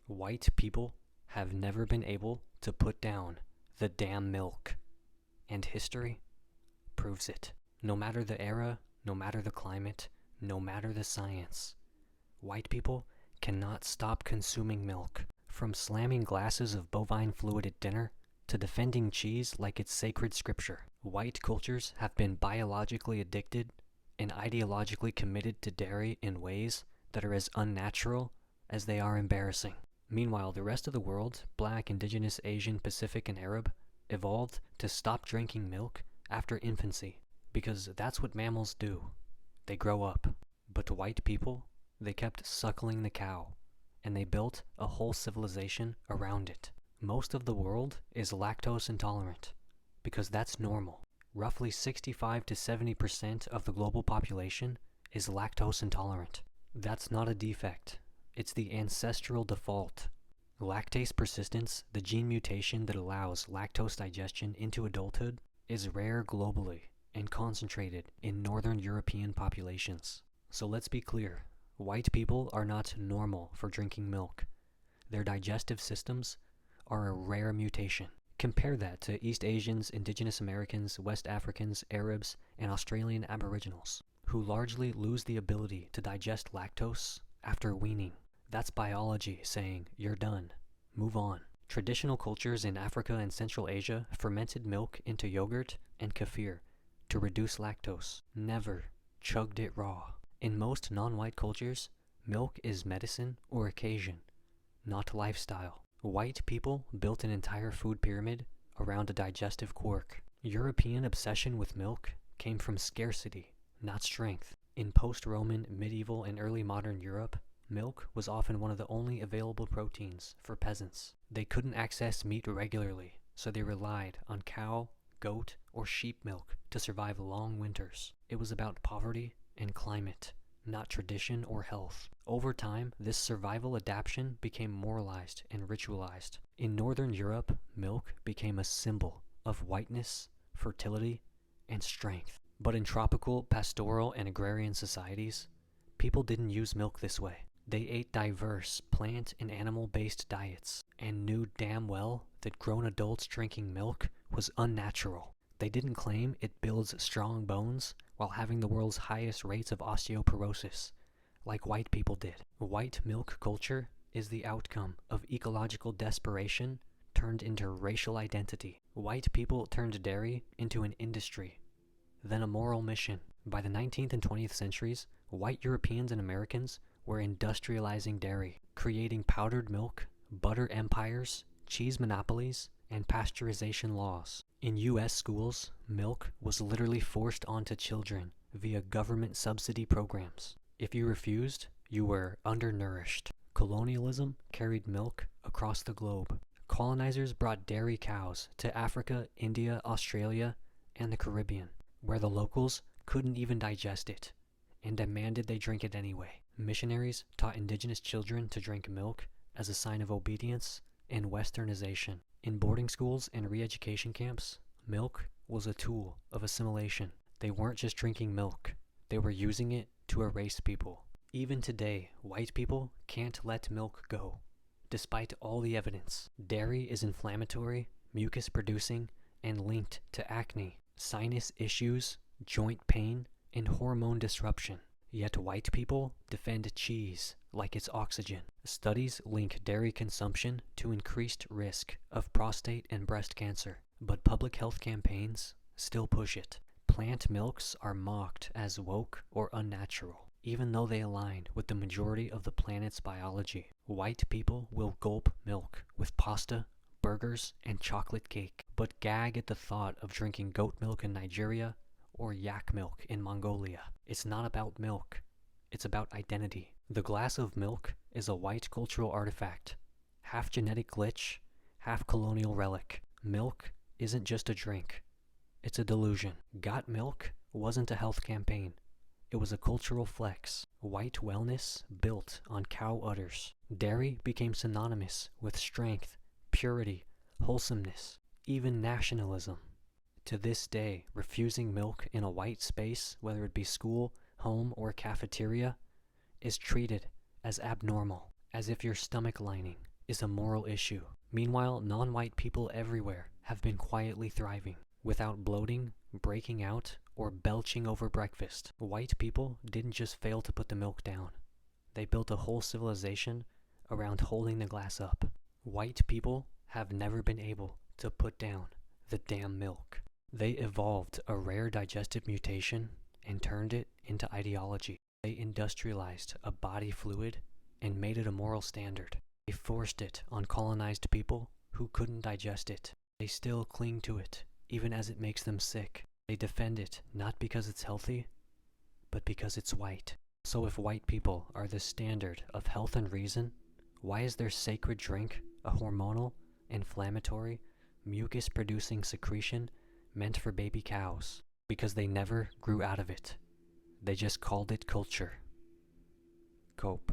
White people have never been able to put down the damn milk. And history proves it. No matter the era, no matter the climate, no matter the science, white people cannot stop consuming milk. From slamming glasses of bovine fluid at dinner to defending cheese like it's sacred scripture, white cultures have been biologically addicted and ideologically committed to dairy in ways that are as unnatural as they are embarrassing. Meanwhile, the rest of the world, Black, Indigenous, Asian, Pacific, and Arab, evolved to stop drinking milk after infancy, because that's what mammals do. They grow up. But white people, they kept suckling the cow, and they built a whole civilization around it. Most of the world is lactose intolerant, because that's normal. Roughly 65 to 70% of the global population is lactose intolerant. That's not a defect. It's the ancestral default. Lactase persistence, the gene mutation that allows lactose digestion into adulthood, is rare globally and concentrated in Northern European populations. So let's be clear, white people are not normal for drinking milk. Their digestive systems are a rare mutation. Compare that to East Asians, Indigenous Americans, West Africans, Arabs, and Australian Aboriginals, who largely lose the ability to digest lactose after weaning. That's biology saying, you're done. Move on. Traditional cultures in Africa and Central Asia fermented milk into yogurt and kefir to reduce lactose. Never chugged it raw. In most non-white cultures, milk is medicine or occasion, not lifestyle. White people built an entire food pyramid around a digestive quirk. European obsession with milk came from scarcity, not strength. In post-Roman, medieval, and early modern Europe, milk was often one of the only available proteins for peasants. They couldn't access meat regularly, so they relied on cow, goat, or sheep milk to survive long winters. It was about poverty and climate, not tradition or health. Over time, this survival adaptation became moralized and ritualized. In Northern Europe, milk became a symbol of whiteness, fertility, and strength. But in tropical, pastoral, and agrarian societies, people didn't use milk this way. They ate diverse plant and animal-based diets and knew damn well that grown adults drinking milk was unnatural. They didn't claim it builds strong bones while having the world's highest rates of osteoporosis, like white people did. White milk culture is the outcome of ecological desperation turned into racial identity. White people turned dairy into an industry, then a moral mission. By the 19th and 20th centuries, white Europeans and Americans were industrializing dairy, creating powdered milk, butter empires, cheese monopolies, and pasteurization laws. In US schools, milk was literally forced onto children via government subsidy programs. If you refused, you were undernourished. Colonialism carried milk across the globe. Colonizers brought dairy cows to Africa, India, Australia, and the Caribbean, where the locals couldn't even digest it and demanded they drink it anyway. Missionaries taught indigenous children to drink milk as a sign of obedience and westernization. In boarding schools and re-education camps, milk was a tool of assimilation. They weren't just drinking milk, they were using it to erase people. Even today, white people can't let milk go, despite all the evidence. Dairy is inflammatory, mucus producing, and linked to acne, sinus issues, joint pain, and hormone disruption. Yet white people defend cheese like it's oxygen. Studies link dairy consumption to increased risk of prostate and breast cancer, but public health campaigns still push it. Plant milks are mocked as woke or unnatural, even though they align with the majority of the planet's biology. White people will gulp milk with pasta, burgers, and chocolate cake, but gag at the thought of drinking goat milk in Nigeria or yak milk in Mongolia. It's not about milk, it's about identity. The glass of milk is a white cultural artifact, half genetic glitch, half colonial relic. Milk isn't just a drink, it's a delusion. Got Milk wasn't a health campaign, it was a cultural flex. White wellness built on cow udders. Dairy became synonymous with strength, purity, wholesomeness, even nationalism. To this day, refusing milk in a white space, whether it be school, home, or cafeteria, is treated as abnormal, as if your stomach lining is a moral issue. Meanwhile, non-white people everywhere have been quietly thriving, without bloating, breaking out, or belching over breakfast. White people didn't just fail to put the milk down. They built a whole civilization around holding the glass up. White people have never been able to put down the damn milk. They evolved a rare digestive mutation and turned it into ideology. They industrialized a body fluid and made it a moral standard. They forced it on colonized people who couldn't digest it. They still cling to it, even as it makes them sick. They defend it not because it's healthy, but because it's white. So if white people are the standard of health and reason, why is their sacred drink a hormonal, inflammatory, mucus-producing secretion meant for baby cows? Because they never grew out of it. They just called it culture. Cope.